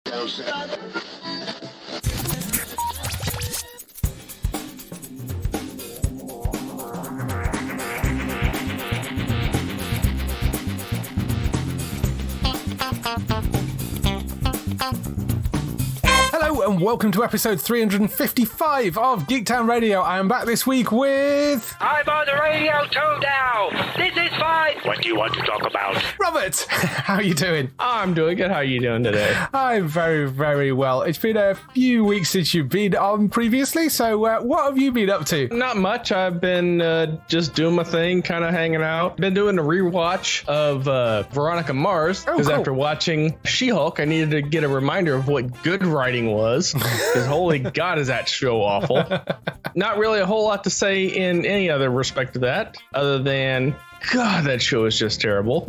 Hello and welcome to episode 355 of Geektown Radio. I am back this week with... I'm on the radio too now. This is fine. What do you want to talk about? Robert, how are you doing? I'm doing good. How are you doing today? I'm very, very well. It's been a few weeks since you've been on previously, so what have you been up to? Not much. I've been just doing my thing, kind of hanging out. Been doing a rewatch of Veronica Mars, because after watching She-Hulk, I needed to get a reminder of what good writing was, because holy God, is that show awful. Not really a whole lot to say in any other respect to that, other than... God, that show is just terrible.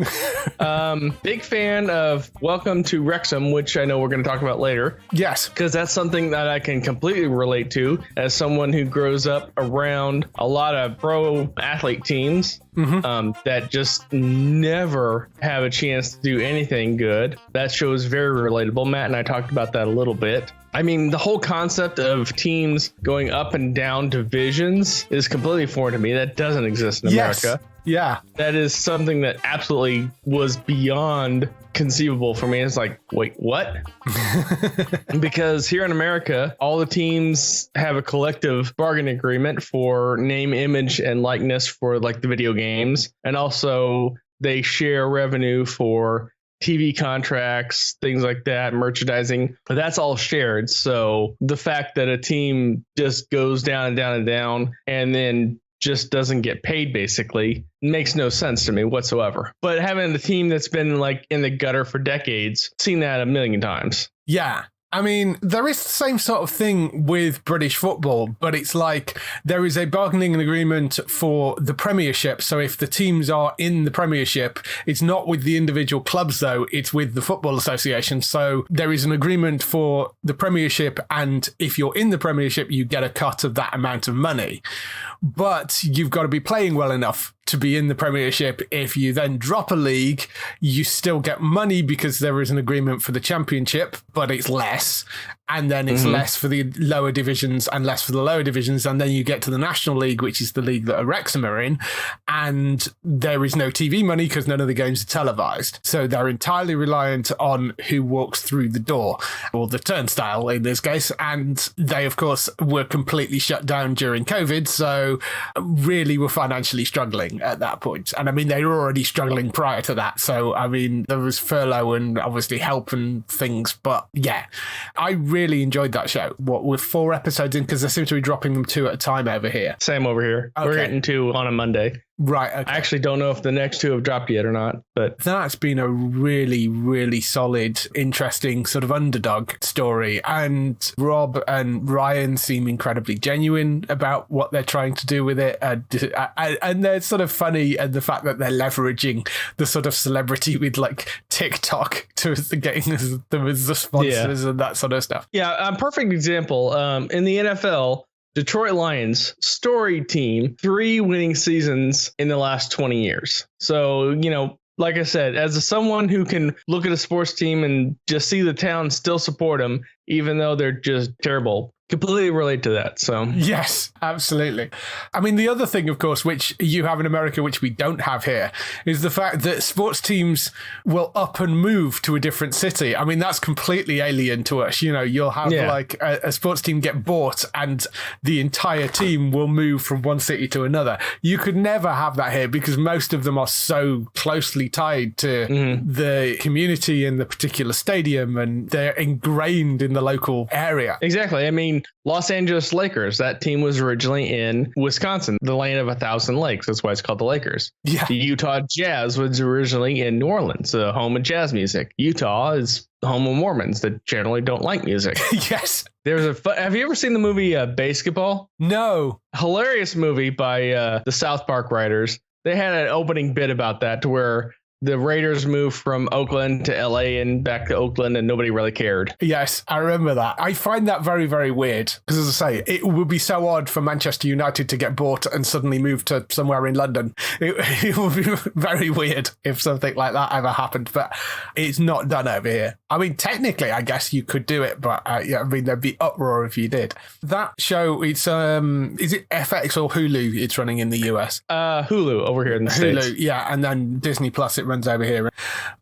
Big fan of Welcome to Wrexham, which I know we're going to talk about later. Yes. Because that's something that I can completely relate to as someone who grows up around a lot of pro athlete teams that just never have a chance to do anything good. That show is very relatable. Matt and I talked about that a little bit. I mean, the whole concept of teams going up and down divisions is completely foreign to me. That doesn't exist in America. Yeah. That is something that absolutely was beyond conceivable for me. It's like, wait, what? Because here in America, all the teams have a collective bargaining agreement for name, image, and likeness for like the video games. And also they share revenue for TV contracts, things like that, merchandising, but that's all shared. So the fact that a team just goes down and down and down and then just doesn't get paid basically makes no sense to me whatsoever. But having a team that's been like in the gutter for decades, seen that a million times. Yeah. I mean, there is the same sort of thing with British football, but it's like there is a bargaining agreement for the Premiership. So if the teams are in the Premiership, it's not with the individual clubs, though. It's with the Football Association. So there is an agreement for the Premiership. And if you're in the Premiership, you get a cut of that amount of money. But you've got to be playing well enough to be in the Premiership. If you then drop a league, you still get money because there is an agreement for the Championship, but it's less. And then it's less for the lower divisions and less for the lower divisions. And then you get to the National League, which is the league that Wrexham are in. And there is no TV money because none of the games are televised. So they're entirely reliant on who walks through the door, or the turnstile in this case. And they, of course, were completely shut down during COVID. So really were financially struggling at that point. And I mean, they were already struggling prior to that. So, I mean, there was furlough and obviously help and things. But yeah, I really enjoyed that show. What, with 4 episodes in, because they seem to be dropping them 2 at a time over here. Same over here. Okay. We're getting 2 on a Monday. Right. Okay. I actually don't know if the next 2 have dropped yet or not, but that's been a really, really solid, interesting sort of underdog story. And Rob and Ryan seem incredibly genuine about what they're trying to do with it. And they're sort of funny, and the fact that they're leveraging the sort of celebrity with like TikTok to getting them as the sponsors and that sort of stuff. Yeah, a perfect example. In the NFL, Detroit Lions, storied team, 3 winning seasons in the last 20 years. So, you know, like I said, as someone who can look at a sports team and just see the town still support them, even though they're just terrible, completely relate to that. So yes, absolutely. I mean, the other thing, of course, which you have in America, which we don't have here, is the fact that sports teams will up and move to a different city. I mean, that's completely alien to us. You know, you'll have like a sports team get bought and the entire team will move from one city to another. You could never have that here because most of them are so closely tied to the community and the particular stadium, and they're ingrained in the local area. Exactly. I mean, Los Angeles Lakers, that team was originally in Wisconsin, the land of 1,000 lakes. That's why it's called the Lakers. Yeah. The Utah Jazz was originally in New Orleans, the home of jazz music. Utah is the home of Mormons that generally don't like music. Yes. Have you ever seen the movie Basketball? No. Hilarious movie by the South Park writers. They had an opening bit about that to where the Raiders moved from Oakland to LA and back to Oakland, and nobody really cared. Yes, I remember that. I find that very, very weird because, as I say, it would be so odd for Manchester United to get bought and suddenly move to somewhere in London. It would be very weird if something like that ever happened, but it's not done over here. I mean, technically, I guess you could do it, but yeah, I mean, there'd be uproar if you did. That show, it's is it FX or Hulu? It's running in the US. Hulu over here in the States. Hulu, yeah, and then Disney Plus. It runs over here,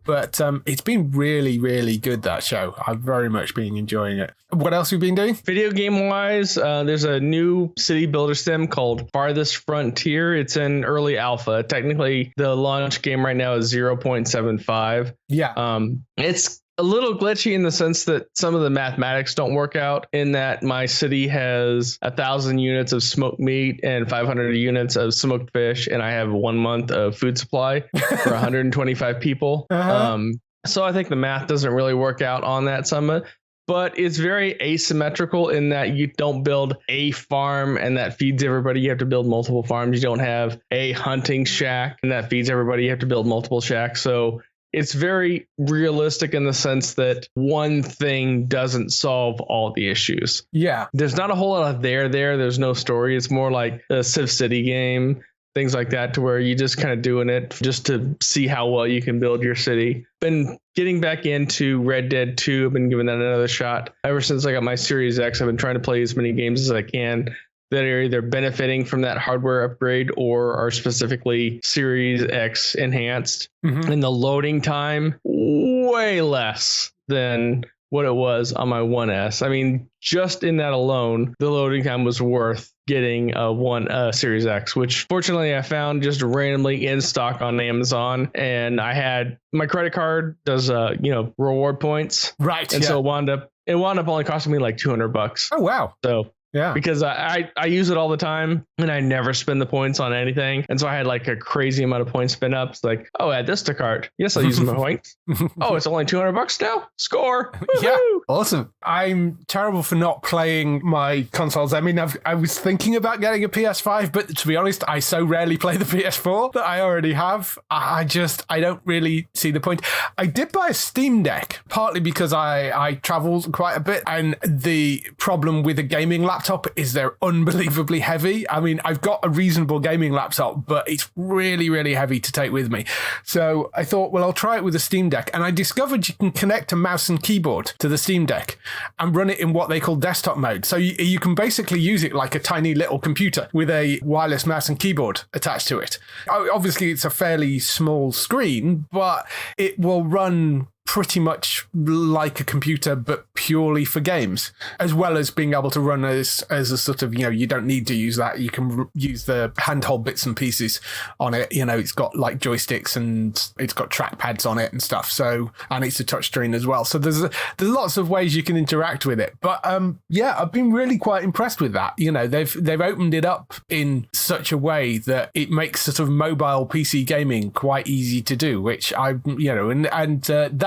but it's been really, really good, that show. I've very much been enjoying it. What else have you been doing? Video game wise, there's a new city builder sim called Farthest Frontier. It's in early alpha. Technically, the launch game right now is 0.75. Yeah. It's a little glitchy in the sense that some of the mathematics don't work out, in that my city has 1,000 units of smoked meat and 500 units of smoked fish, and I have 1 month of food supply for 125 people. So I think the math doesn't really work out on that summit. But it's very asymmetrical in that you don't build a farm and that feeds everybody. You have to build multiple farms. You don't have a hunting shack and that feeds everybody. You have to build multiple shacks. So it's very realistic in the sense that one thing doesn't solve all the issues. Yeah. There's not a whole lot of there. There's no story. It's more like a Civ City game, things like that, to where you just kind of doing it just to see how well you can build your city. Been getting back into Red Dead 2. I've been giving that another shot. Ever since I got my Series X, I've been trying to play as many games as I can that are either benefiting from that hardware upgrade or are specifically Series X enhanced. And the loading time, way less than what it was on my 1S. I mean, just in that alone, the loading time was worth getting a Series X, which fortunately I found just randomly in stock on Amazon. And I had my credit card does reward points, right? And so it wound up only costing me like $200. Oh wow! So. Yeah, because I use it all the time and I never spend the points on anything. And so I had like a crazy amount of points spin up. It's like, oh, add this to cart. Yes, I'll use my points. Oh, it's only $200 now. Score. Woo-hoo! Yeah, awesome. I'm terrible for not playing my consoles. I mean, I was thinking about getting a PS5, but to be honest, I so rarely play the PS4 that I already have. I don't really see the point. I did buy a Steam Deck, partly because I travel quite a bit, and the problem with a gaming laptop is they're unbelievably heavy. I mean, I've got a reasonable gaming laptop, but it's really, really heavy to take with me. So I thought, well, I'll try it with a Steam Deck. And I discovered you can connect a mouse and keyboard to the Steam Deck and run it in what they call desktop mode. So you can basically use it like a tiny little computer with a wireless mouse and keyboard attached to it. Obviously, it's a fairly small screen, but it will run pretty much like a computer, but purely for games, as well as being able to run as a sort of, you don't need to use that. You can use the handheld bits and pieces on it. It's got like joysticks and it's got trackpads on it and stuff. So, and it's a touchscreen as well. So there's lots of ways you can interact with it. But yeah, I've been really quite impressed with that. They've opened it up in such a way that it makes sort of mobile PC gaming quite easy to do, which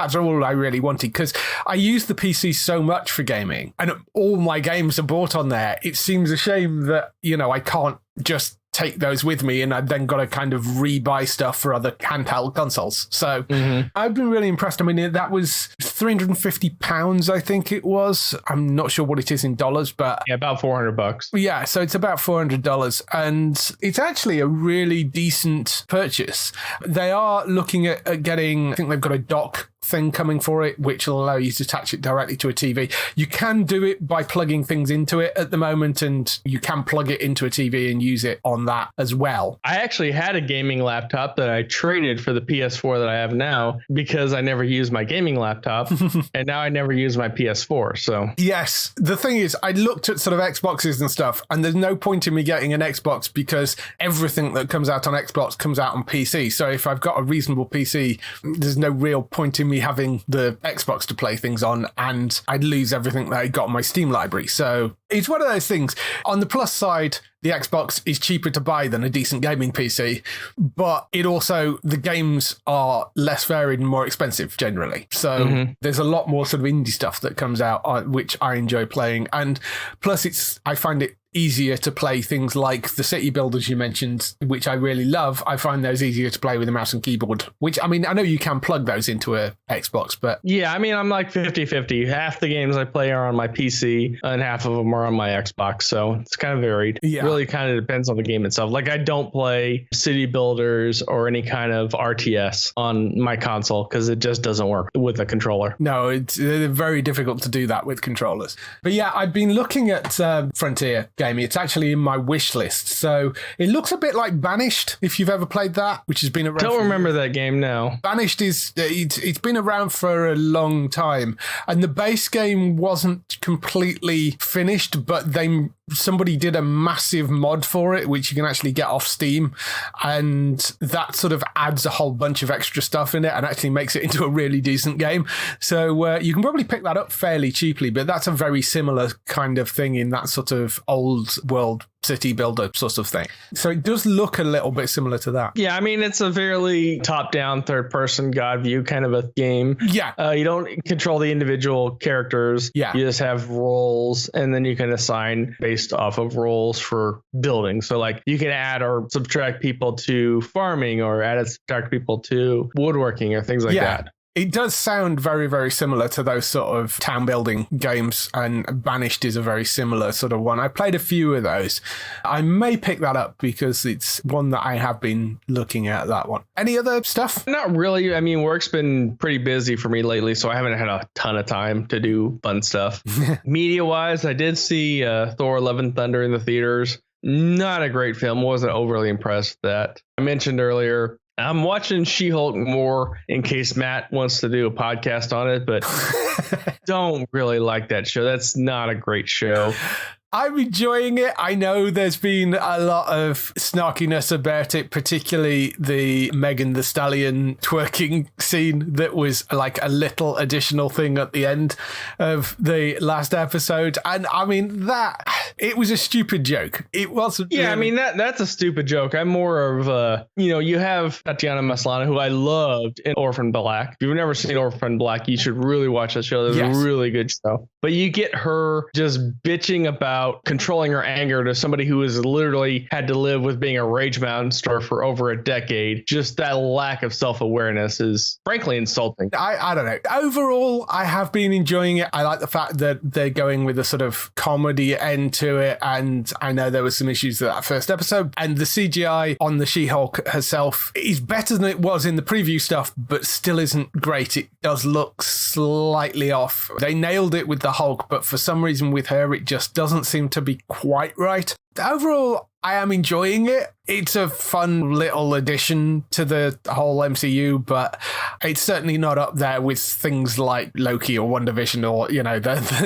that's all I really wanted, because I use the PC so much for gaming and all my games are bought on there. It seems a shame that, I can't just take those with me and I've then got to kind of rebuy stuff for other handheld consoles. So I've been really impressed. I mean, that was £350, I think it was. I'm not sure what it is in dollars, but yeah, about $400. Yeah, so it's about $400, and it's actually a really decent purchase. They are looking at getting, I think they've got a dock thing coming for it, which will allow you to attach it directly to a TV. You can do it by plugging things into it at the moment, and you can plug it into a TV and use it on that as well. I actually had a gaming laptop that I traded for the PS4 that I have now because I never used my gaming laptop and now I never use my PS4. So yes, the thing is, I looked at sort of Xboxes and stuff, and there's no point in me getting an Xbox because everything that comes out on Xbox comes out on PC. So if I've got a reasonable PC, there's no real point in me having the Xbox to play things on, and I'd lose everything that I got on my Steam library. So it's one of those things. On the plus side, the Xbox is cheaper to buy than a decent gaming PC, but it also, the games are less varied and more expensive generally. So there's a lot more sort of indie stuff that comes out, which I enjoy playing. And plus I find it easier to play things like the city builders you mentioned, which I really love. I find those easier to play with a mouse and keyboard, which, I mean, I know you can plug those into a Xbox, but... Yeah, I mean, I'm like 50-50. Half the games I play are on my PC and half of them are on my Xbox, so it's kind of varied. Yeah. Really kind of depends on the game itself. Like, I don't play city builders or any kind of RTS on my console because it just doesn't work with a controller. No, it's very difficult to do that with controllers. But yeah, I've been looking at Frontier gaming. It's actually in my wish list. So it looks a bit like Banished, if you've ever played that, which has been around. Don't remember that game now. Banished it's been around for a long time, and the base game wasn't completely finished, but somebody did a massive mod for it, which you can actually get off Steam, and that sort of adds a whole bunch of extra stuff in it and actually makes it into a really decent game. So you can probably pick that up fairly cheaply, but that's a very similar kind of thing in that sort of old world city builder sort of thing. So it does look a little bit similar to that. Yeah, I mean, it's a fairly top-down, third-person God view kind of a game. Yeah. You don't control the individual characters. Yeah. You just have roles, and then you can assign based off of roles for building. So, like, you can add or subtract people to farming or add or subtract people to woodworking or things like that. It does sound very, very similar to those sort of town building games, and Banished is a very similar sort of one. I played a few of those. I may pick that up because it's one that I have been looking at, that one. Any other stuff? Not really. I mean, work's been pretty busy for me lately, so I haven't had a ton of time to do fun stuff. Media-wise, I did see Thor: Love and Thunder in the theaters. Not a great film. Wasn't overly impressed with that. I mentioned earlier, I'm watching She-Hulk more in case Matt wants to do a podcast on it, but don't really like that show. That's not a great show. I'm enjoying it. I know there's been a lot of snarkiness about it, particularly the Megan Thee Stallion twerking scene that was like a little additional thing at the end of the last episode. And I mean, it was a stupid joke. It wasn't. Yeah, I mean, that's a stupid joke. I'm more of you have Tatiana Maslany, who I loved in Orphan Black. If you've never seen Orphan Black, you should really watch that show. It's a really good show. But you get her just bitching about controlling her anger to somebody who has literally had to live with being a rage monster for over a decade. Just that lack of self-awareness is frankly insulting. I don't know. Overall, I have been enjoying it. I like the fact that they're going with a sort of comedy end to it. And I know there were some issues with that first episode. And the CGI on the She-Hulk herself is better than it was in the preview stuff, but still isn't great. It does look slightly off. They nailed it with the Hulk, but for some reason with her, it just doesn't seem to be quite right. Overall, I am enjoying it. It's a fun little addition to the whole MCU, but it's certainly not up there with things like Loki or WandaVision or,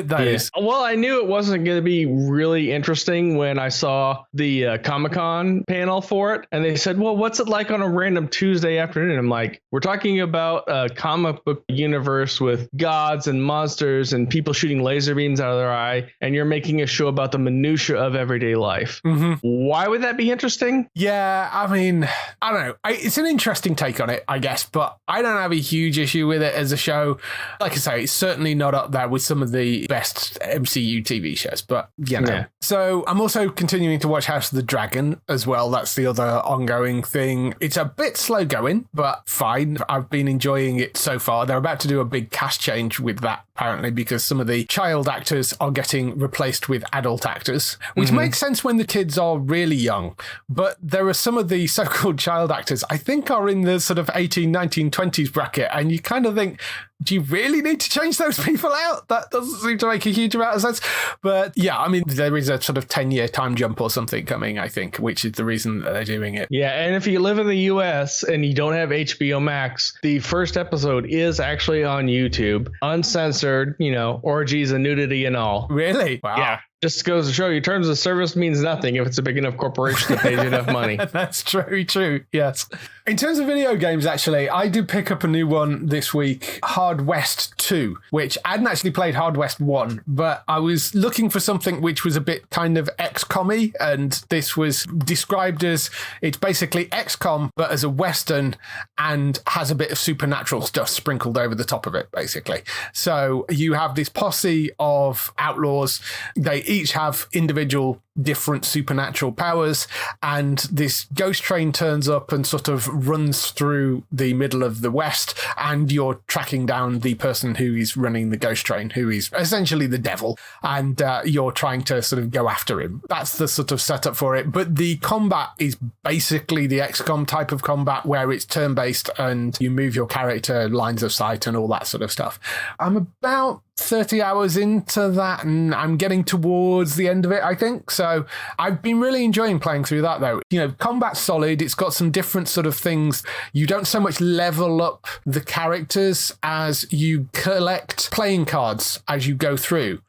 those. Well, I knew it wasn't going to be really interesting when I saw the Comic-Con panel for it. And they said, well, what's it like on a random Tuesday afternoon? I'm like, we're talking about a comic book universe with gods and monsters and people shooting laser beams out of their eye. And you're making a show about the minutia of everyday life. Mm-hmm. Why would that be interesting? Yeah, I mean, I don't know. It's an interesting take on it, I guess, but I don't have a huge issue with it as a show. Like I say, it's certainly not up there with some of the best MCU TV shows, but Yeah. So I'm also continuing to watch House of the Dragon as well. That's the other ongoing thing. It's a bit slow going, but fine. I've been enjoying it so far. They're about to do a big cast change with that, apparently, because some of the child actors are getting replaced with adult actors, which makes sense when the kids are really young. But there are some of the so-called child actors I think are in the sort of 18, 19, 20s bracket, and you kind of think, do you really need to change those people out? That doesn't seem to make a huge amount of sense. But yeah, I mean, there is a sort of 10-year time jump or something coming, I think, which is the reason that they're doing it. Yeah, and if you live in the US and you don't have HBO Max, the first episode is actually on YouTube, uncensored, orgies and nudity and all. Really? Wow. Yeah. Just goes to show you, terms of service means nothing if it's a big enough corporation that pays you enough money. That's very true, yes. In terms of video games, actually, I did pick up a new one this week, Hard West 2, which I hadn't actually played Hard West 1, but I was looking for something which was a bit kind of XCOM-y, and this was described as, it's basically XCOM, but as a Western, and has a bit of supernatural stuff sprinkled over the top of it, basically. So you have this posse of outlaws. They each have individual different supernatural powers, and this ghost train turns up and sort of runs through the middle of the West, and you're tracking down the person who is running the ghost train, who is essentially the devil, and you're trying to sort of go after him. That's the sort of setup for it. But the combat is basically the XCOM type of combat, where it's turn-based and you move your character, lines of sight, and all that sort of stuff. I'm about 30 hours into that, and I'm getting towards the end of it, I think. So I've been really enjoying playing through that, though. You know, combat's solid. It's got some different sort of things. You don't so much level up the characters as you collect playing cards as you go through.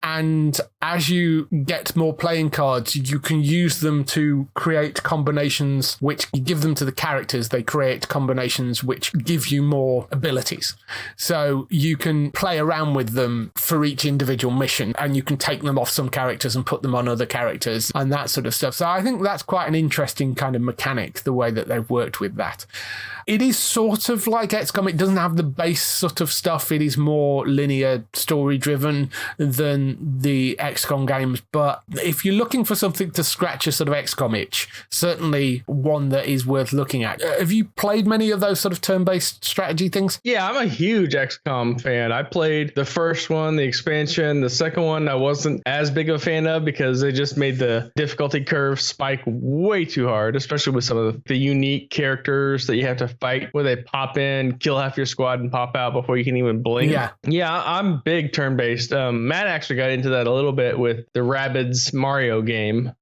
And as you get more playing cards, you can use them to create combinations which you give them to the characters. They create combinations which give you more abilities. So you can play around with them for each individual mission, and you can take them off some characters and put them on other characters and that sort of stuff. So I think that's quite an interesting kind of mechanic, the way that they've worked with that. It is sort of like XCOM. It doesn't have the base sort of stuff. It is more linear story driven than the XCOM games. But if you're looking for something to scratch a sort of XCOM itch, certainly one that is worth looking at. Have you played many of those sort of turn-based strategy things? Yeah, I'm a huge XCOM fan. I played the first one, the expansion. The second one I wasn't as big of a fan of because they just made the difficulty curve spike way too hard, especially with some of the unique characters that you have to fight, where they pop in, kill half your squad, and pop out before you can even blink. Yeah, I'm big turn-based. Matt actually got into that a little bit with the Rabbids Mario game.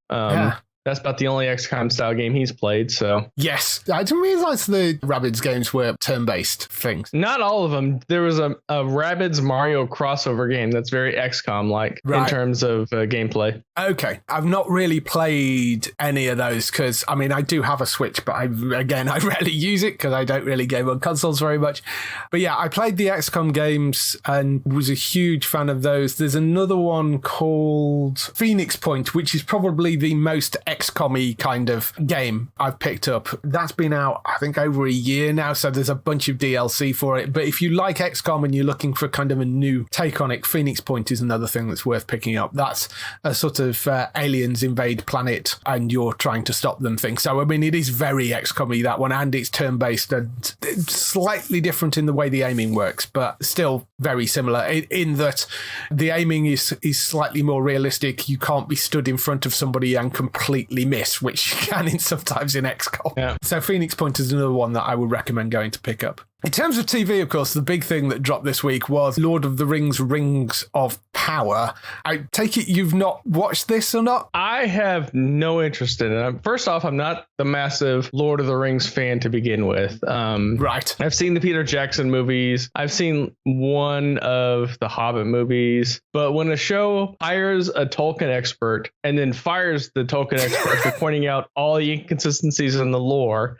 That's about the only XCOM style game he's played. So yes, I didn't realize the Rabbids games were turn-based things. Not all of them. There was a Rabbids Mario crossover game that's very XCOM like in terms of gameplay. Okay, I've not really played any of those because I mean I do have a Switch, but I rarely use it because I don't really game on consoles very much. But yeah, I played the XCOM games and was a huge fan of those. There's another one called Phoenix Point, which is probably the most XCOM-y kind of game I've picked up. That's been out, I think, over a year now, so there's a bunch of DLC for it. But if you like XCOM and you're looking for kind of a new take on it, Phoenix Point is another thing that's worth picking up. That's a sort of aliens invade planet and you're trying to stop them thing. So, I mean, it is very XCOM-y, that one, and it's turn-based and it's slightly different in the way the aiming works, but still very similar in that the aiming is slightly more realistic. You can't be stood in front of somebody and completely miss, which you can sometimes in XCOM. Yeah. So Phoenix Point is another one that I would recommend going to pick up. In terms of TV, of course, the big thing that dropped this week was Lord of the Rings, Rings of Power. I take it you've not watched this or not? I have no interest in it. First off, I'm not the massive Lord of the Rings fan to begin with. Right. I've seen the Peter Jackson movies. I've seen one of the Hobbit movies. But when a show hires a Tolkien expert and then fires the Tolkien expert for pointing out all the inconsistencies in the lore,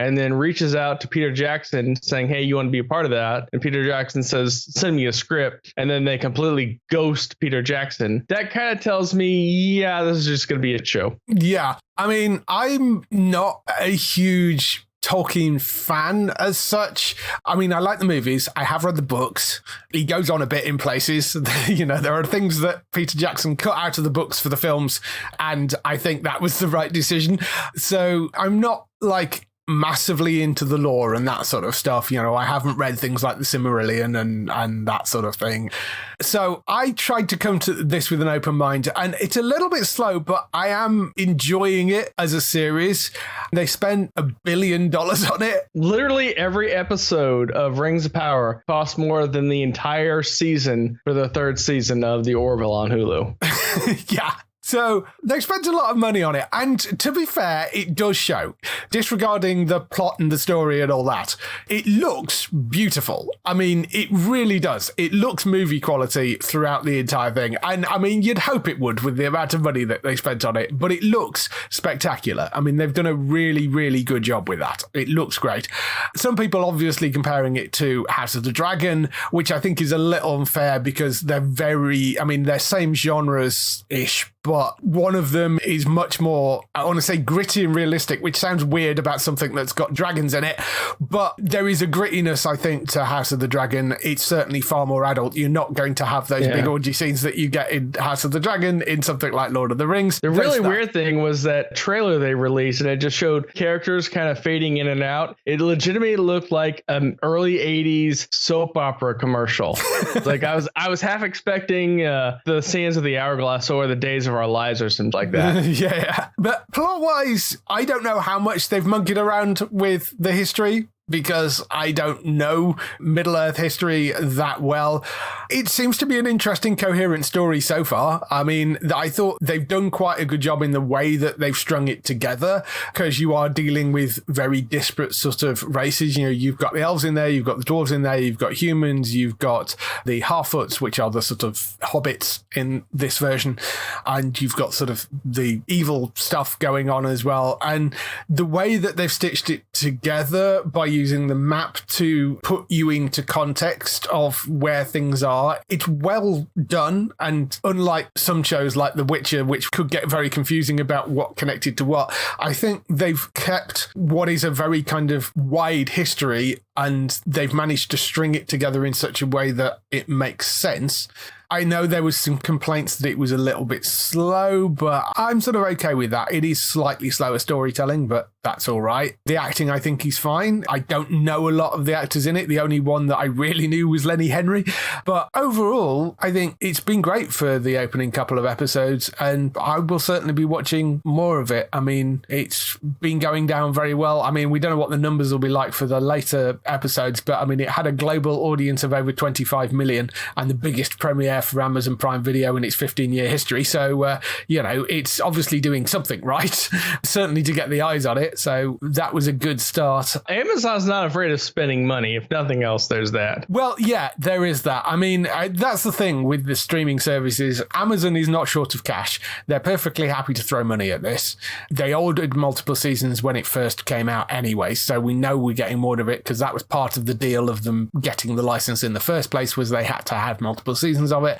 and then reaches out to Peter Jackson saying, hey, you want to be a part of that? And Peter Jackson says, send me a script. And then they completely ghost Peter Jackson. That kind of tells me, yeah, this is just going to be a show. Yeah. I mean, I'm not a huge Tolkien fan as such. I mean, I like the movies. I have read the books. He goes on a bit in places. You know, there are things that Peter Jackson cut out of the books for the films, and I think that was the right decision. So I'm not like massively into the lore and that sort of stuff. You know, I haven't read things like the Silmarillion and that sort of thing. So I tried to come to this with an open mind, and it's a little bit slow, but I am enjoying it as a series. They spent $1 billion on it. Literally every episode of Rings of Power costs more than the entire season for the third season of The Orville on Hulu. Yeah. So they spent a lot of money on it. And to be fair, it does show. Disregarding the plot and the story and all that, it looks beautiful. I mean, it really does. It looks movie quality throughout the entire thing. And I mean, you'd hope it would with the amount of money that they spent on it. But it looks spectacular. I mean, they've done a really, really good job with that. It looks great. Some people obviously comparing it to House of the Dragon, which I think is a little unfair because they're same genres-ish, but one of them is much more, I want to say, gritty and realistic, which sounds weird about something that's got dragons in it, but there is a grittiness, I think, to House of the Dragon. It's certainly far more adult. You're not going to have those big orgy scenes that you get in House of the Dragon in something like Lord of the Rings. The really weird thing was that trailer they released, and it just showed characters kind of fading in and out. It legitimately looked like an early 80s soap opera commercial. Like I was half expecting the Sands of the Hourglass or the Days of Our Lives or something like that. Yeah. But plot-wise, I don't know how much they've monkeyed around with the history, because I don't know Middle-earth history that well. It seems to be an interesting, coherent story so far. I mean, I thought they've done quite a good job in the way that they've strung it together, because you are dealing with very disparate sort of races. You know, you've got the elves in there, you've got the dwarves in there, you've got humans, you've got the Harfoots, which are the sort of hobbits in this version, and you've got sort of the evil stuff going on as well. And the way that they've stitched it together by using the map to put you into context of where things are, it's well done. And unlike some shows like The Witcher, which could get very confusing about what connected to what, I think they've kept what is a very kind of wide history, and they've managed to string it together in such a way that it makes sense. I know there was some complaints that it was a little bit slow, but I'm sort of okay with that. It is slightly slower storytelling, but that's all right. The acting, I think, is fine. I don't know a lot of the actors in it. The only one that I really knew was Lenny Henry. But overall, I think it's been great for the opening couple of episodes, and I will certainly be watching more of it. I mean, it's been going down very well. I mean, we don't know what the numbers will be like for the later episodes, but I mean, it had a global audience of over 25 million and the biggest premiere for Amazon Prime Video in its 15-year history. So, you know, it's obviously doing something right, certainly to get the eyes on it. So that was a good start. Amazon's not afraid of spending money. If nothing else, there's that. Well, yeah, there is that. I mean, that's the thing with the streaming services. Amazon is not short of cash. They're perfectly happy to throw money at this. They ordered multiple seasons when it first came out anyway, so we know we're getting more of it, because that was part of the deal of them getting the license in the first place, was they had to have multiple seasons of it.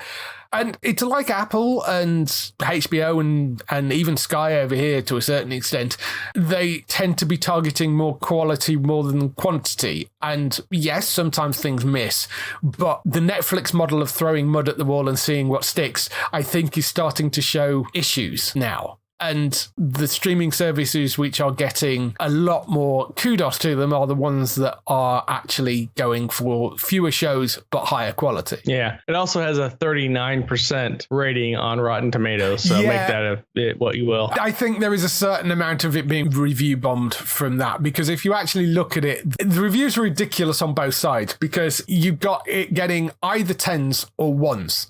And it's like Apple and HBO and even Sky over here to a certain extent. They tend to be targeting more quality more than quantity. And yes, sometimes things miss. But the Netflix model of throwing mud at the wall and seeing what sticks, I think, is starting to show issues now. And the streaming services which are getting a lot more kudos to them are the ones that are actually going for fewer shows but higher quality. Yeah. It also has a 39% rating on Rotten Tomatoes. So make that what you will. I think there is a certain amount of it being review bombed from that, because if you actually look at it, the reviews are ridiculous on both sides, because you've got it getting either 10s or 1s.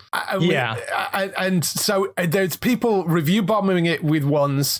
And so there's people review bombing it with 1s,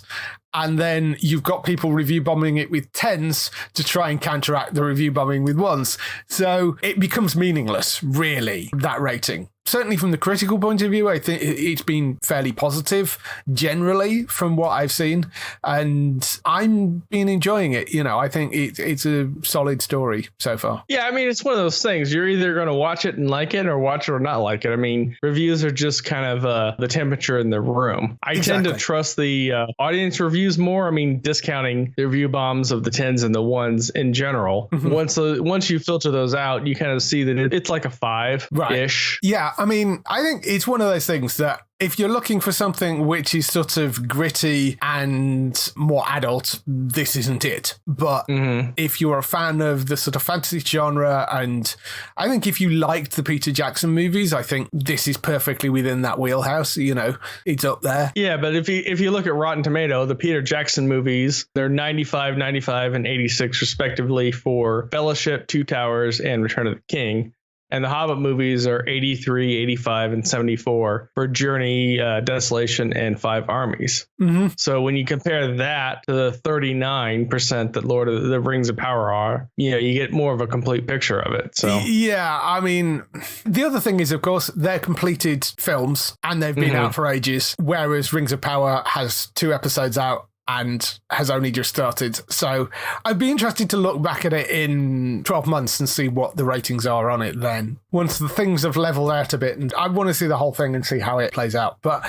and then you've got people review bombing it with 10s to try and counteract the review bombing with 1s. So it becomes meaningless, really, that rating. Certainly from the critical point of view, I think it's been fairly positive generally from what I've seen, and I'm been enjoying it. You know, I think it's a solid story so far. Yeah, I mean, it's one of those things. You're either going to watch it and like it or watch it or not like it. I mean, reviews are just kind of the temperature in the room. I tend to trust the audience reviews more. I mean, discounting the review bombs of the 10s and the 1s in general. Mm-hmm. Once you filter those out, you kind of see that it's like a 5-ish. Right. Yeah. I mean, I think it's one of those things that if you're looking for something which is sort of gritty and more adult, this isn't it. But if you're a fan of the sort of fantasy genre, and I think if you liked the Peter Jackson movies, I think this is perfectly within that wheelhouse. You know, it's up there. Yeah, but if you look at Rotten Tomato, the Peter Jackson movies, they're 95, 95, and 86 respectively for Fellowship, Two Towers, and Return of the King. And the Hobbit movies are 83, 85, and 74 for Journey, Desolation, and Five Armies. Mm-hmm. So when you compare that to the 39% that Lord of the Rings of Power are, you know, you get more of a complete picture of it. So yeah, I mean, the other thing is, of course, they're completed films and they've been out for ages, whereas Rings of Power has 2 episodes out and has only just started. So I'd be interested to look back at it in 12 months and see what the ratings are on it then, once the things have leveled out a bit. And I want to see the whole thing and see how it plays out. But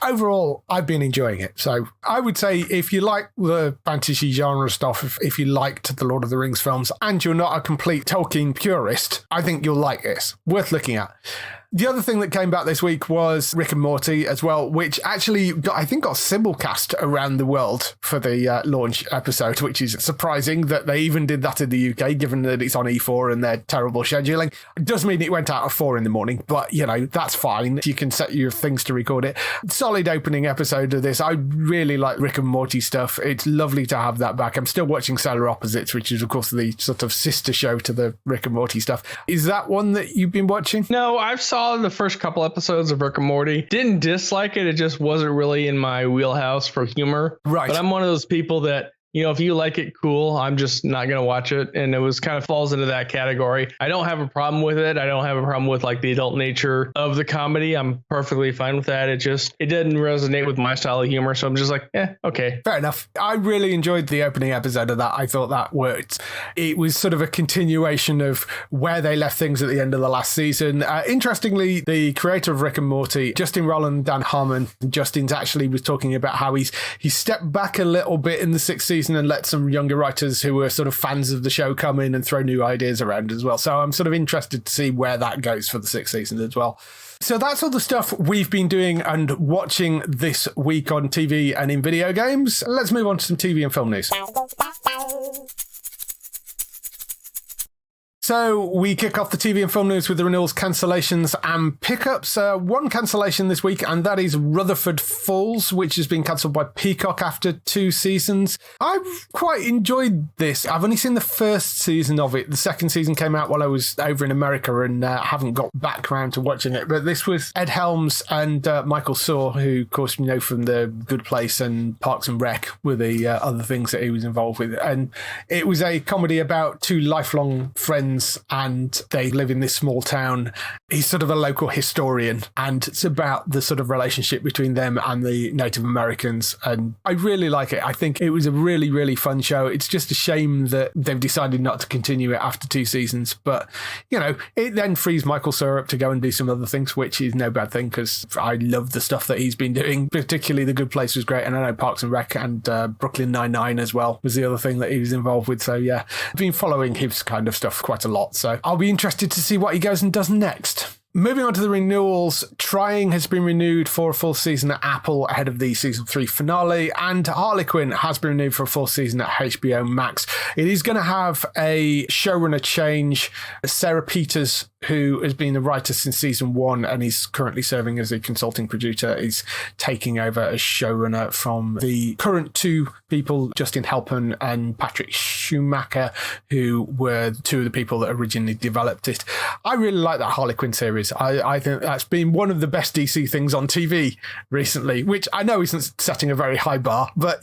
overall, I've been enjoying it. So I would say if you like the fantasy genre stuff, if you liked the Lord of the Rings films and you're not a complete Tolkien purist, I think you'll like this. Worth looking at. The other thing that came back this week was Rick and Morty as well, which actually I think got simulcast around the world for the launch episode, which is surprising that they even did that in the UK, given that it's on E4 and their terrible scheduling. It does mean it went out at 4 a.m, but, that's fine. You can set your things to record it. Solid opening episode of this. I really like Rick and Morty stuff. It's lovely to have that back. I'm still watching Solar Opposites, which is, of course, the sort of sister show to the Rick and Morty stuff. Is that one that you've been watching? No, I've saw the first couple episodes of Rick and Morty. Didn't dislike it. It just wasn't really in my wheelhouse for humor. Right. But I'm one of those people that, if you like it, cool. I'm just not going to watch it. And it was kind of falls into that category. I don't have a problem with it. I don't have a problem with like the adult nature of the comedy. I'm perfectly fine with that. It didn't resonate with my style of humor. So I'm just like, okay. Fair enough. I really enjoyed the opening episode of that. I thought that worked. It was sort of a continuation of where they left things at the end of the last season. Interestingly, the creator of Rick and Morty, Justin Roiland, Dan Harmon, Justin's actually was talking about how he stepped back a little bit in the 6th season and let some younger writers who were sort of fans of the show come in and throw new ideas around as well. So I'm sort of interested to see where that goes for the 6th season as well. So that's all the stuff we've been doing and watching this week on TV and in video games. Let's move on to some TV and film news. So we kick off the TV and film news with the renewals, cancellations and pickups. One cancellation this week, and that is Rutherford Falls, which has been cancelled by Peacock after 2 seasons. I've quite enjoyed this. I've only seen the first season of it. The second season came out while I was over in America and haven't got back around to watching it. But this was Ed Helms and Michael Sorr, who, of course, you know from The Good Place and Parks and Rec were the other things that he was involved with. And it was a comedy about 2 lifelong friends, and they live in this small town. He's sort of a local historian, and it's about the sort of relationship between them and the Native Americans. And I really like it. I think it was a really, really fun show. It's just a shame that they've decided not to continue it after 2 seasons. But, it then frees Michael Sorr up to go and do some other things, which is no bad thing because I love the stuff that he's been doing. Particularly The Good Place was great. And I know Parks and Rec and Brooklyn Nine-Nine as well was the other thing that he was involved with. So, yeah, I've been following his kind of stuff quite a lot. So I'll be interested to see what he goes and does next. Moving on to the renewals, Trying has been renewed for a full season at Apple ahead of the season 3 finale, and Harley Quinn has been renewed for a full season at HBO Max. It is going to have a showrunner change. Sarah Peters, who has been the writer since season 1 and is currently serving as a consulting producer, is taking over as showrunner from the current 2 people, Justin Halpern and Patrick Schumacher, who were 2 of the people that originally developed it. I really like that Harley Quinn series. I think that's been one of the best DC things on TV recently, which I know isn't setting a very high bar, but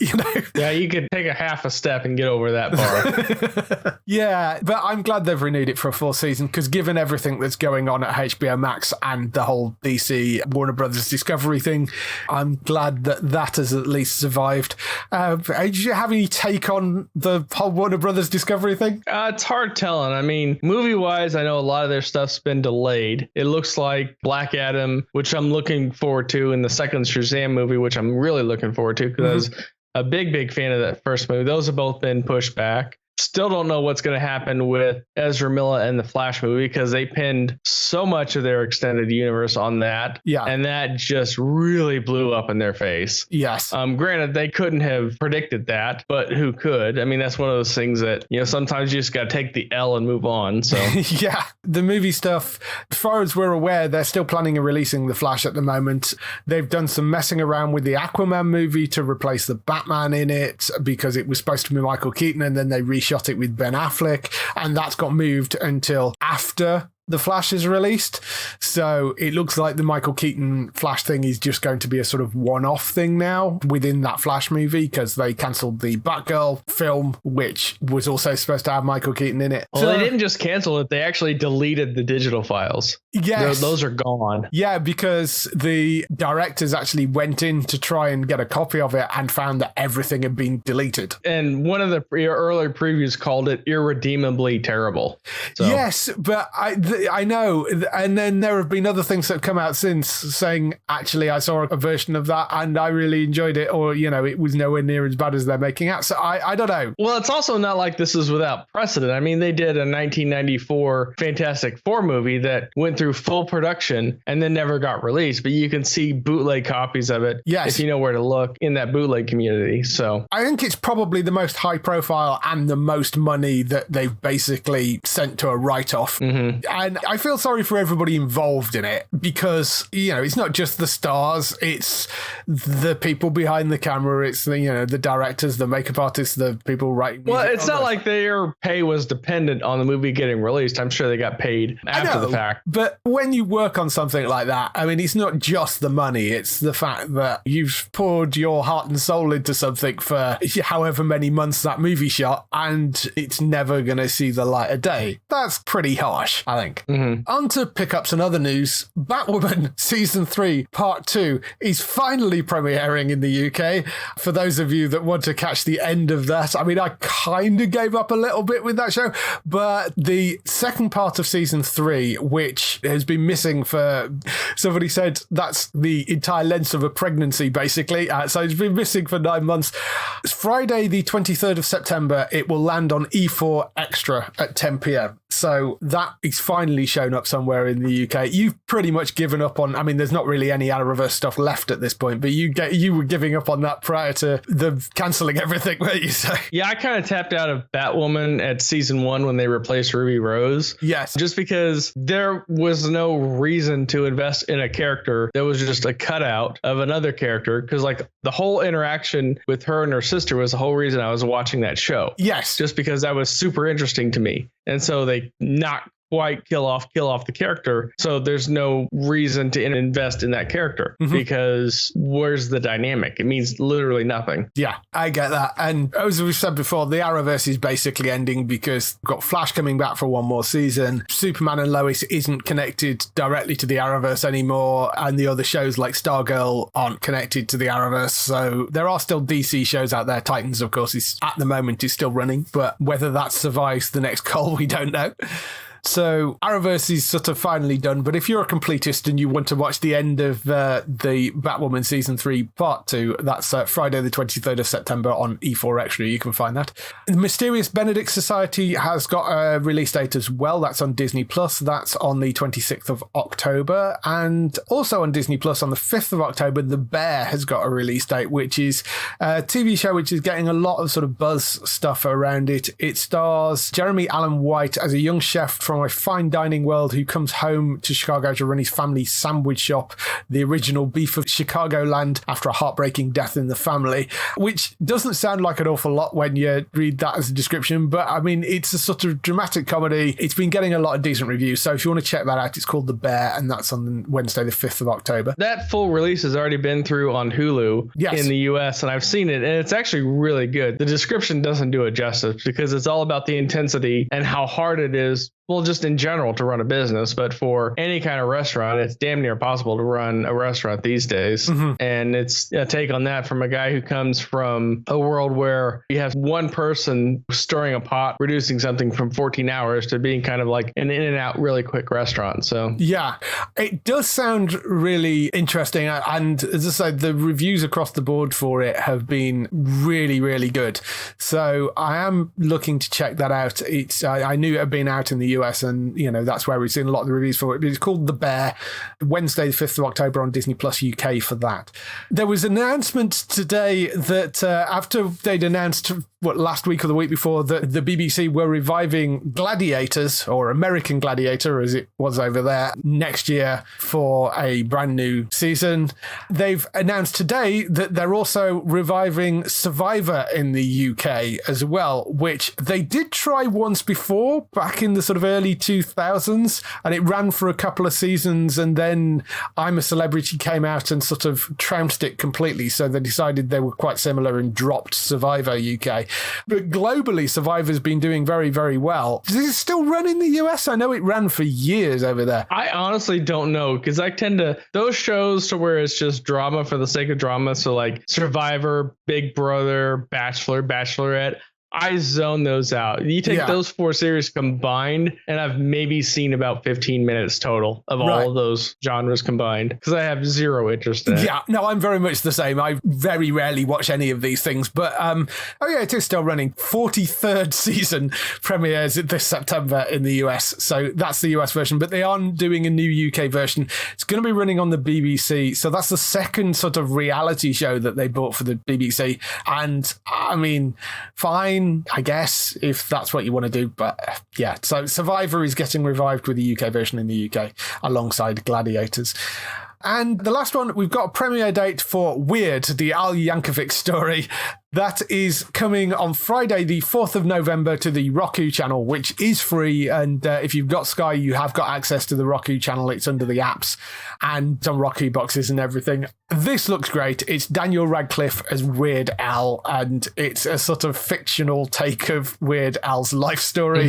Yeah, you could take a half a step and get over that bar. Yeah, but I'm glad they've renewed it for a full season because given everything that's going on at HBO Max and the whole DC Warner Brothers Discovery thing, I'm glad that has at least survived. Did you have any take on the whole Warner Brothers Discovery thing? It's hard telling. I mean, movie-wise, I know a lot of their stuff's been delayed. It looks like Black Adam, which I'm looking forward to, and the second Shazam movie, which I'm really looking forward to because I was a big fan of that first movie. Those have both been pushed back. Still don't know what's going to happen with Ezra Miller and the Flash movie because they pinned so much of their extended universe on that. Yeah. And that just really blew up in their face. Yes. Granted, they couldn't have predicted that, but who could? I mean, that's one of those things that, sometimes you just got to take the L and move on. So yeah, the movie stuff, as far as we're aware, they're still planning on releasing The Flash at the moment. They've done some messing around with the Aquaman movie to replace the Batman in it because it was supposed to be Michael Keaton and then they reshot it with Ben Affleck, and that's got moved until after The Flash is released. So it looks like the Michael Keaton Flash thing is just going to be a sort of one-off thing now within that Flash movie because they cancelled the Batgirl film, which was also supposed to have Michael Keaton in it. Well, they didn't just cancel it. They actually deleted the digital files. Yes. Those are gone. Yeah, because the directors actually went in to try and get a copy of it and found that everything had been deleted. And one of the earlier previews called it irredeemably terrible. So. Yes, but I know. And then there have been other things that have come out since saying, actually, I saw a version of that and I really enjoyed it, or, it was nowhere near as bad as they're making out. So I don't know. Well, it's also not like this is without precedent. I mean, they did a 1994 Fantastic Four movie that went through full production and then never got released, but you can see bootleg copies of it if you know where to look in that bootleg community. So I think it's probably the most high profile and the most money that they've basically sent to a write-off. Mm-hmm. And I feel sorry for everybody involved in it because, it's not just the stars, it's the people behind the camera, it's the directors, the makeup artists, the people writing music. Well, it's not like their pay was dependent on the movie getting released. I'm sure they got paid after the fact. But when you work on something like that, I mean, it's not just the money, it's the fact that you've poured your heart and soul into something for however many months that movie shot, and it's never going to see the light of day. That's pretty harsh, I think. Mm-hmm. On to pickups and other news. Batwoman Season 3 Part 2 is finally premiering in the UK. For those of you that want to catch the end of that, I mean, I kind of gave up a little bit with that show, but the second part of Season 3, which has been missing for, somebody said that's the entire length of a pregnancy, basically. So it's been missing for 9 months. It's Friday, the 23rd of September. It will land on E4 Extra at 10 p.m. So that is finally shown up somewhere in the UK. You've pretty much given up on, I mean, there's not really any Arrowverse stuff left at this point, but you were giving up on that prior to the cancelling everything, weren't you? So yeah, I kind of tapped out of Batwoman at Season 1 when they replaced Ruby Rose. Yes. Just because there was no reason to invest in a character that was just a cutout of another character, because like the whole interaction with her and her sister was the whole reason I was watching that show. Yes. Just because that was super interesting to me. And so they not quite kill off the character. So there's no reason to invest in that character because where's the dynamic? It means literally nothing. Yeah, I get that. And as we've said before, the Arrowverse is basically ending because we've got Flash coming back for one more season. Superman and Lois isn't connected directly to the Arrowverse anymore. And the other shows like Stargirl aren't connected to the Arrowverse. So there are still DC shows out there. Titans, of course, is at the moment is still running, but whether that survives the next call, we don't know. So Arrowverse is sort of finally done, but if you're a completist and you want to watch the end of the Batwoman Season 3 Part 2, that's Friday the 23rd of September on E4 Extra. You can find that. The Mysterious Benedict Society has got a release date as well. That's on Disney+. That's on the 26th of October. And also on Disney+, on the 5th of October, The Bear has got a release date, which is a TV show which is getting a lot of sort of buzz stuff around it. It stars Jeremy Allen White as a young chef from a fine dining world who comes home to Chicago to run his family sandwich shop, the original beef of Chicagoland, after a heartbreaking death in the family, which doesn't sound like an awful lot when you read that as a description, but I mean, it's a sort of dramatic comedy. It's been getting a lot of decent reviews, so if you want to check that out, it's called The Bear, and that's on Wednesday the 5th of October. That full release has already been through on Hulu in the US, and I've seen it, and it's actually really good. The description doesn't do it justice because it's all about the intensity and how hard it is, well, just in general to run a business, but for any kind of restaurant, it's damn near impossible to run a restaurant these days. And it's a take on that from a guy who comes from a world where you have one person stirring a pot, reducing something from 14 hours to being kind of like an in and out really quick restaurant. So yeah, it does sound really interesting. And as I said, the reviews across the board for it have been really, really good. So I am looking to check that out. I knew it had been out in the US, and that's where we've seen a lot of the reviews for it. But it's called The Bear, Wednesday the 5th of October on Disney Plus UK for that. There was an announcement today that after they'd announced last week or the week before that the BBC were reviving Gladiators, or American Gladiator as it was over there, next year for a brand new season. They've announced today that they're also reviving Survivor in the UK as well, which they did try once before back in the sort of early 2000s, and it ran for a couple of seasons, and then I'm a Celebrity came out and sort of trounced it completely, so they decided they were quite similar and dropped Survivor UK. But globally, Survivor's been doing very, very well. Does it still run in the US? I know it ran for years over there. I honestly don't know, because I tend to, those shows to where it's just drama for the sake of drama, so like Survivor, Big Brother, Bachelor, Bachelorette, I zone those out. You take those 4 series combined, and I've maybe seen about 15 minutes total of all of those genres combined, because I have zero interest in it. Yeah, no, I'm very much the same. I very rarely watch any of these things, but it is still running. 43rd season premieres this September in the US, so that's the US version, but they are doing a new UK version. It's going to be running on the BBC, so that's the second sort of reality show that they bought for the BBC, and I mean, fine, I guess, if that's what you want to do. But yeah, so Survivor is getting revived with the UK version in the UK alongside Gladiators. And the last one, we've got a premiere date for Weird, the Al Yankovic story. That is coming on Friday, the 4th of November to the Roku channel, which is free. And if you've got Sky, you have got access to the Roku channel. It's under the apps and some Roku boxes and everything. This looks great. It's Daniel Radcliffe as Weird Al, and it's a sort of fictional take of Weird Al's life story.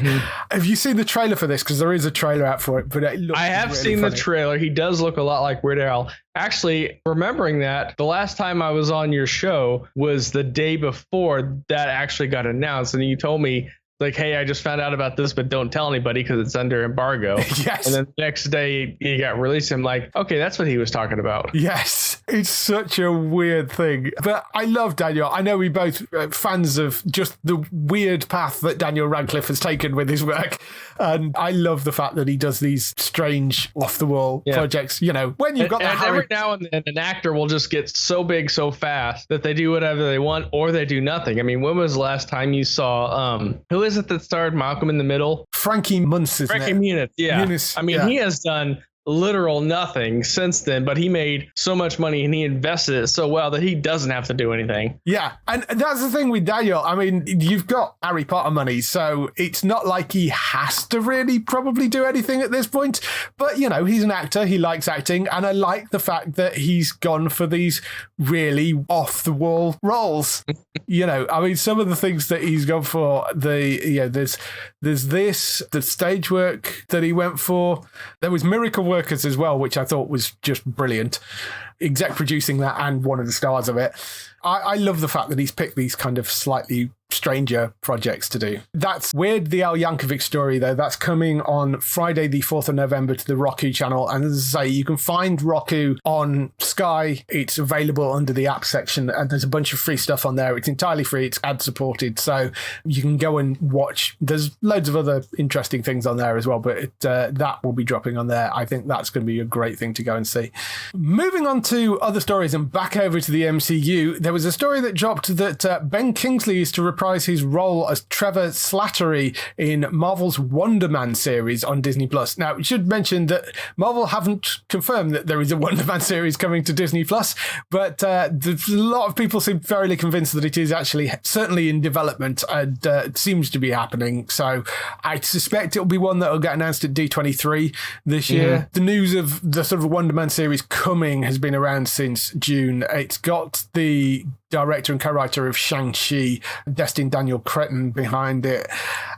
Have you seen the trailer for this? Because there is a trailer out for it, but it looks I have really seen funny. the trailer. He does look a lot like Weird Al. Actually, remembering that, the last time I was on your show was the day before that actually got announced, and you told me, like, hey, I just found out about this, but don't tell anybody because it's under embargo. Yes. And then the next day he got released. I'm like, okay, that's what he was talking about. Yes, it's such a weird thing. But I love Daniel. I know we both fans of just the weird path that Daniel Radcliffe has taken with his work. And I love the fact that he does these strange off-the-wall projects. You know, when you've got that every now and then an actor will just get so big so fast that they do whatever they want or they do nothing. I mean, when was the last time you saw, who is it that starred Malcolm in the Middle? Frankie Muniz, isn't Frankie it? Muniz, yeah. Muniz, I mean, he has done literal nothing since then, but he made so much money and he invested it so well that he doesn't have to do anything. Yeah, and that's the thing with Daniel. I mean, you've got Harry Potter money, so it's not like he has to really probably do anything at this point. But, you know, he's an actor, he likes acting, and I like the fact that he's gone for these really off-the-wall roles. You know, I mean, some of the things that he's gone for, there's the stage work that he went for. There was Miracle Workers as well, which I thought was just brilliant. Exec producing that and one of the stars of it. I love the fact that he's picked these kind of slightly stranger projects to do. That's Weird, the Al Yankovic story, though. That's coming on Friday, the 4th of November to the Roku channel. And as I say, you can find Roku on Sky. It's available under the app section, and there's a bunch of free stuff on there. It's entirely free. It's ad supported, so you can go and watch. There's loads of other interesting things on there as well, but that will be dropping on there. I think that's going to be a great thing to go and see. Moving on to other stories and back over to the MCU, there was a story that dropped that Ben Kingsley is to reprise his role as Trevor Slattery in Marvel's Wonder Man series on Disney+. Now, we should mention that Marvel haven't confirmed that there is a Wonder Man series coming to Disney+, but a lot of people seem fairly convinced that it is actually certainly in development, and it seems to be happening. So I suspect it'll be one that will get announced at D23 this year. The news of the sort of Wonder Man series coming has been around since June. It's got the director and co-writer of Shang-Chi, Destin Daniel Cretton, behind it.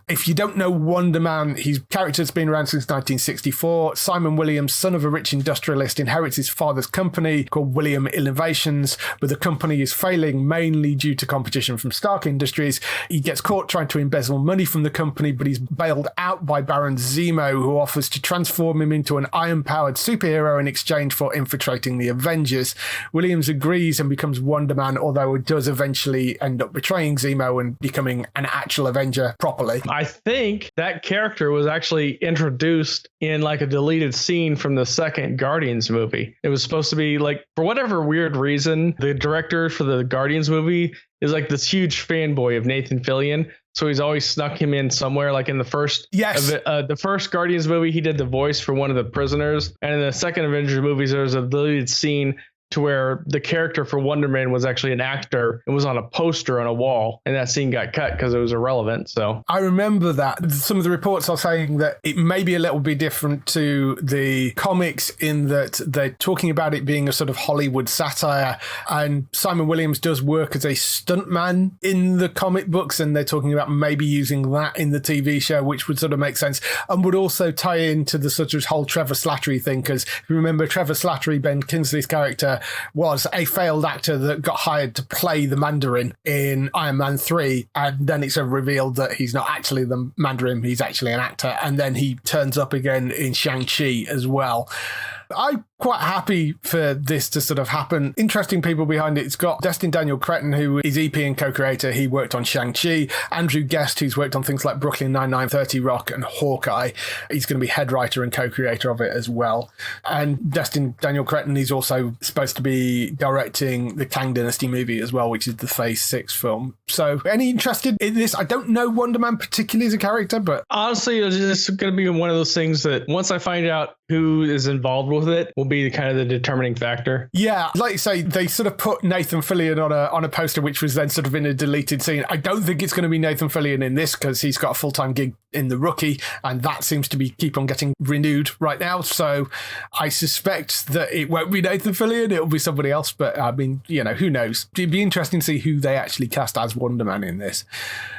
If you don't know Wonder Man, his character's been around since 1964. Simon Williams, son of a rich industrialist, inherits his father's company called William Innovations, but the company is failing mainly due to competition from Stark Industries. He gets caught trying to embezzle money from the company, but he's bailed out by Baron Zemo, who offers to transform him into an iron-powered superhero in exchange for infiltrating the Avengers. Williams agrees and becomes Wonder Man, although it does eventually end up betraying Zemo and becoming an actual Avenger properly. I think that character was actually introduced in like a deleted scene from the second Guardians movie. It was supposed to be like, for whatever weird reason, the director for the Guardians movie is like this huge fanboy of Nathan Fillion. So he's always snuck him in somewhere, like in the first the first Guardians movie, he did the voice for one of the prisoners. And in the second Avengers movies, there was a deleted scene to where the character for Wonder Man was actually an actor and was on a poster on a wall, and that scene got cut because it was irrelevant. So I remember that. Some of the reports are saying that it may be a little bit different to the comics in that they're talking about it being a sort of Hollywood satire, and Simon Williams does work as a stuntman in the comic books, and they're talking about maybe using that in the TV show, which would sort of make sense and would also tie into the sort of whole Trevor Slattery thing, because if you remember, Trevor Slattery, Ben Kingsley's character, was a failed actor that got hired to play the Mandarin in Iron Man 3, and then it's revealed that he's not actually the Mandarin, he's actually an actor, and then he turns up again in Shang-Chi as well. I'm quite happy for this to sort of happen. Interesting people behind it. It's got Destin Daniel Cretton, who is EP and co-creator. He worked on Shang-Chi. Andrew Guest, who's worked on things like Brooklyn Nine-Nine, 30 Rock and Hawkeye. He's going to be head writer and co-creator of it as well. And Destin Daniel Cretton is also supposed to be directing the Kang Dynasty movie as well, which is the Phase 6 film. So any interested in this? I don't know Wonder Man particularly as a character, but honestly, it's just going to be one of those things that once I find out who is involved with it will be kind of the determining factor. Yeah, like you say, they sort of put Nathan Fillion on a poster, which was then sort of in a deleted scene. I don't think it's going to be Nathan Fillion in this because he's got a full-time gig in The Rookie, and that seems to be keep on getting renewed right now. So I suspect that it won't be Nathan Fillion, it'll be somebody else. But I mean, you know, who knows? It'd be interesting to see who they actually cast as Wonder Man in this.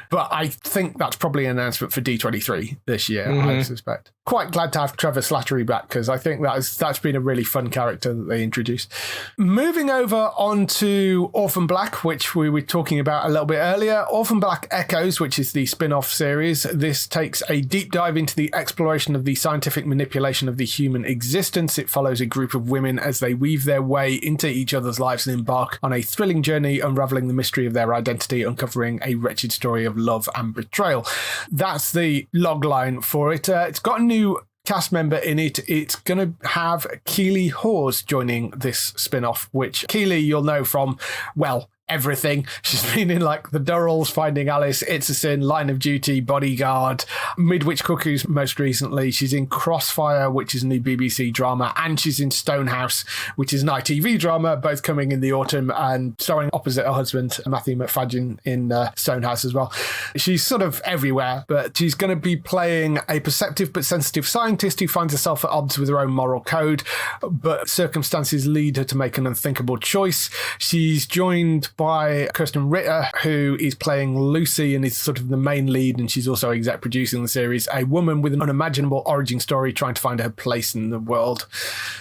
But I think that's probably an announcement for D23 this year, I suspect. Quite glad to have Trevor Slattery back because I think that's been a really fun character that they introduced. Moving over on to Orphan Black, which we were talking about a little bit earlier. Orphan Black Echoes, which is the spin-off series. This takes a deep dive into the exploration of the scientific manipulation of the human existence. It follows a group of women as they weave their way into each other's lives and embark on a thrilling journey, unraveling the mystery of their identity, uncovering a wretched story of love and betrayal. That's the log line for it. It's got a new cast member in it. It's going to have Keely Hawes joining this spin-off, which Keely you'll know from, well, everything. She's been in like The Durrells, Finding Alice, It's a Sin, Line of Duty, Bodyguard, Midwich Cuckoos most recently. She's in Crossfire, which is a new BBC drama, and she's in Stonehouse, which is an ITV drama, both coming in the autumn and starring opposite her husband, Matthew McFadden, in Stonehouse as well. She's sort of everywhere, but she's going to be playing a perceptive but sensitive scientist who finds herself at odds with her own moral code, but circumstances lead her to make an unthinkable choice. She's joined by Kirsten Ritter, who is playing Lucy and is sort of the main lead, and she's also exec producing the series, a woman with an unimaginable origin story trying to find her place in the world.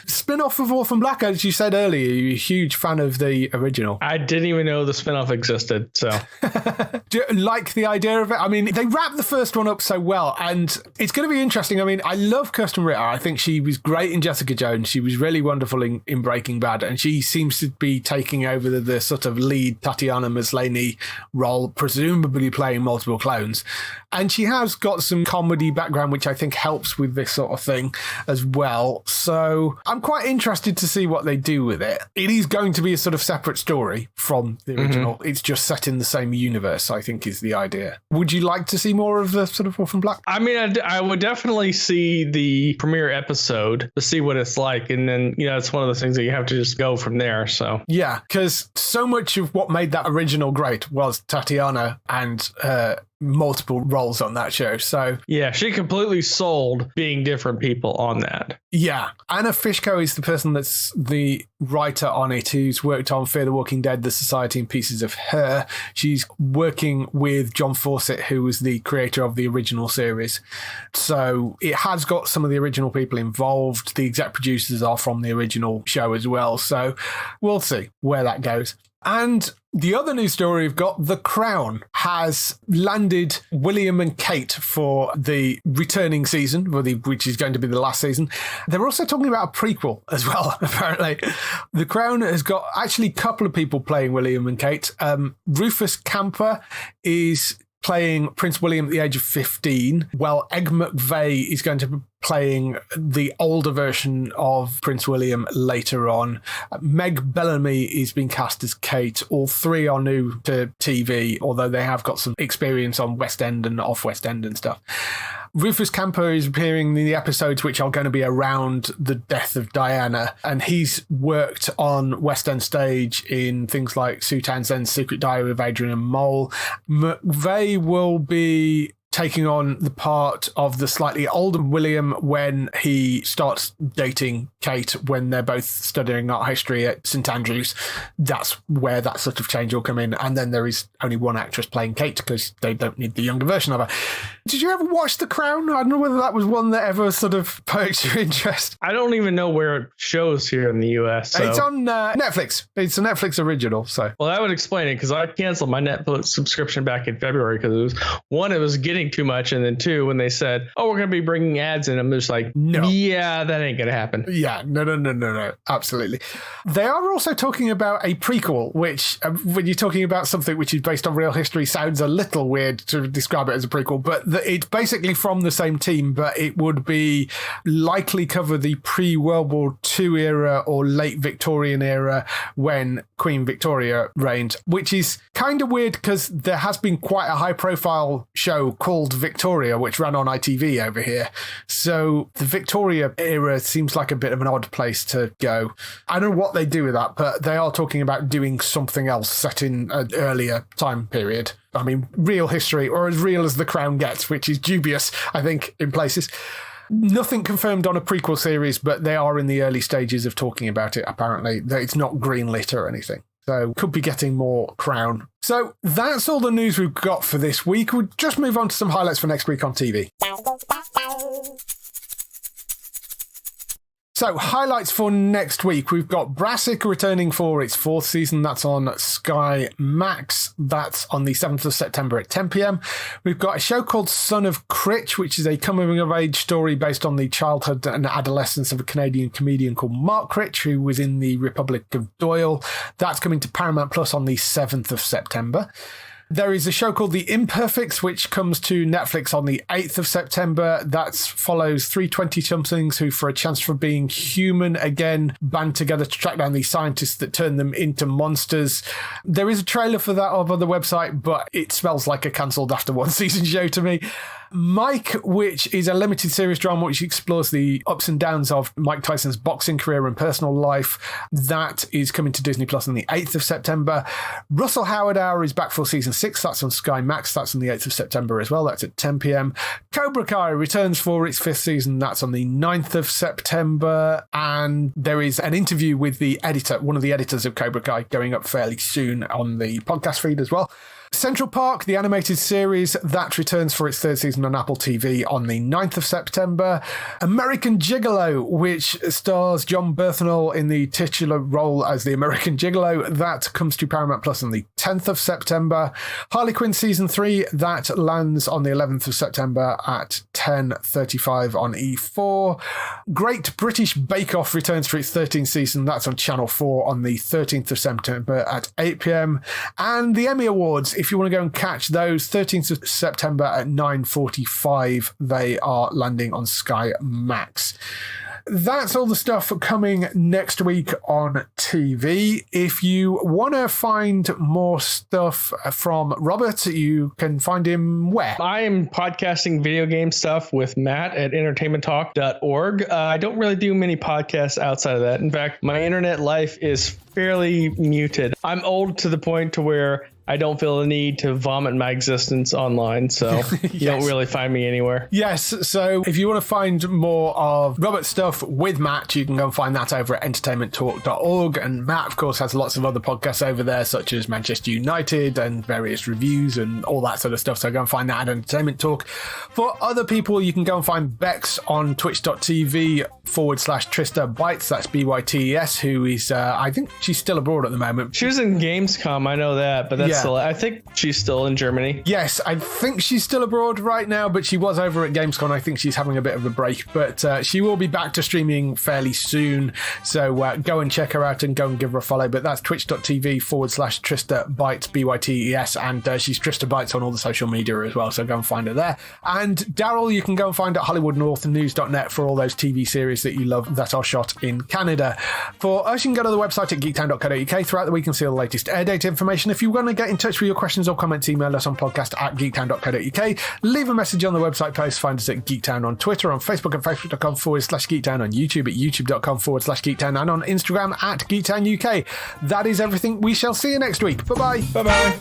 Spin-off of Orphan Black, as you said earlier, you're a huge fan of the original. I didn't even know the spin-off existed, so. Do you like the idea of it? I mean, they wrapped the first one up so well, and it's going to be interesting. I mean, I love Kirsten Ritter. I think she was great in Jessica Jones. She was really wonderful in Breaking Bad, and she seems to be taking over the sort of lead Tatiana Maslany role, presumably playing multiple clones. And she has got some comedy background, which I think helps with this sort of thing as well. So I'm quite interested to see what they do with it. It is going to be a sort of separate story from the original. It's just set in the same universe, I think, is the idea. Would you like to see more of the sort of Orphan Black? I mean, I would definitely see the premiere episode to see what it's like. And then, you know, it's one of those things that you have to just go from there. So, yeah, because so much of what made that original great was Tatiana and multiple roles on that show. So yeah, she completely sold being different people on that. Yeah. Anna Fishko is the person that's the writer on it, who's worked on Fear the Walking Dead, The Society, and Pieces of Her. She's working with John Fawcett, who was the creator of the original series. So it has got some of the original people involved. The exec producers are from the original show as well. So we'll see where that goes. And the other news story we've got, The Crown has landed William and Kate for the returning season, which is going to be the last season. They're also talking about a prequel as well, apparently. The Crown has got actually a couple of people playing William and Kate. Rufus Camper is playing Prince William at the age of 15, while Egg McVeigh is going to be playing the older version of Prince William later on. Meg Bellamy is being cast as Kate. All three are new to TV, although they have got some experience on West End and off West End and stuff. Rufus Camper is appearing in the episodes which are going to be around the death of Diana, and he's worked on West End stage in things like Sue Townsend's Secret Diary of Adrian Mole. McVeigh will be taking on the part of the slightly older William when he starts dating Kate when they're both studying art history at St Andrews. That's where that sort of change will come in. And then there is only one actress playing Kate because they don't need the younger version of her. Did you ever watch The Crown? I don't know whether that was one that ever sort of perked your interest. I don't even know where it shows here in the US. So. It's on Netflix. It's a Netflix original. So, well, that would explain it because I canceled my Netflix subscription back in February because it was getting too much, and then two, when they said, "Oh, we're going to be bringing ads in," I'm just like, "No, yeah, that ain't going to happen." Yeah, no, absolutely. They are also talking about a prequel, which, when you're talking about something which is based on real history, sounds a little weird to describe it as a prequel. But it's basically from the same team, but it would be likely cover the pre-World War II era or late Victorian era when Queen Victoria reigned, which is kind of weird because there has been quite a high-profile show called Victoria, which ran on ITV over here. So the Victoria era seems like a bit of an odd place to go. I don't know what they do with that, but they are talking about doing something else set in an earlier time period. I mean, real history, or as real as The Crown gets, which is dubious, I think, in places. Nothing confirmed on a prequel series, but they are in the early stages of talking about it, apparently. It's not greenlit or anything. So could be getting more Crown. So that's all the news we've got for this week. We'll just move on to some highlights for next week on TV. So, highlights for next week. We've got Brassic returning for its 4th season. That's on Sky Max. That's on the 7th of September at 10 p.m. We've got a show called Son of Critch, which is a coming-of-age story based on the childhood and adolescence of a Canadian comedian called Mark Critch, who was in the Republic of Doyle. That's coming to Paramount Plus on the 7th of September. There is a show called The Imperfects, which comes to Netflix on the 8th of September. That follows 3 20-somethings who, for a chance for being human again, band together to track down these scientists that turn them into monsters. There is a trailer for that over the website, but it smells like a cancelled after one season show to me. Mike, which is a limited series drama which explores the ups and downs of Mike Tyson's boxing career and personal life. That is coming to Disney Plus on the 8th of September. Russell Howard Hour is back for season 6. That's on Sky Max. That's on the 8th of September as well. That's at 10 p.m. Cobra Kai returns for its 5th season. That's on the 9th of September. And there is an interview with the editor, one of the editors of Cobra Kai, going up fairly soon on the podcast feed as well. Central Park, the animated series, that returns for its 3rd season on Apple TV on the 9th of September. American Gigolo, which stars John Berthnell in the titular role as the American Gigolo, that comes to Paramount Plus on the 10th of September. Harley Quinn Season 3, that lands on the 11th of September at 10:35 on E4. Great British Bake Off returns for its 13th season. That's on Channel 4 on the 13th of September at 8 p.m. And the Emmy Awards, if you want to go and catch those, 13th of September at 9:45, they are landing on Sky Max. That's all the stuff coming next week on TV. If you want to find more stuff from Robert, you can find him where? I am podcasting video game stuff with Matt at entertainmenttalk.org. I don't really do many podcasts outside of that. In fact, my internet life is fairly muted. I'm old to the point to where I don't feel the need to vomit my existence online, so Yes. You don't really find me anywhere. Yes, so if you want to find more of Robert's stuff with Matt, you can go and find that over at entertainmenttalk.org. And Matt, of course, has lots of other podcasts over there, such as Manchester United and various reviews and all that sort of stuff. So go and find that at Entertainment Talk. For other people, you can go and find Bex on twitch.tv/Trista Bytes. That's BYTES, who is, I think she's still abroad at the moment. She was in Gamescom, I know that, but that's still, I think she's still in Germany. Yes, I think she's still abroad right now, but she was over at Gamescom. I think she's having a bit of a break, but she will be back to streaming fairly soon. So go and check her out and go and give her a follow. But that's twitch.tv/Trista Bytes, BYTES, and she's Trista Bytes on all the social media as well. So go and find her there. And Daryl, you can go and find at HollywoodNorthNews.net for all those TV series that you love that are shot in Canada. For us, you can go to the website at geektown.co.uk. Throughout the week, you can see all the latest air date information. If you want to get in touch with your questions or comments, email us on podcast@geektown.co.uk. Leave a message on the website post. Find us at Geektown on Twitter, on Facebook at facebook.com/Geektown, on YouTube at youtube.com/Geektown, and on Instagram at Geektown UK. That is everything. We shall see you next week. Bye-bye. Bye-bye.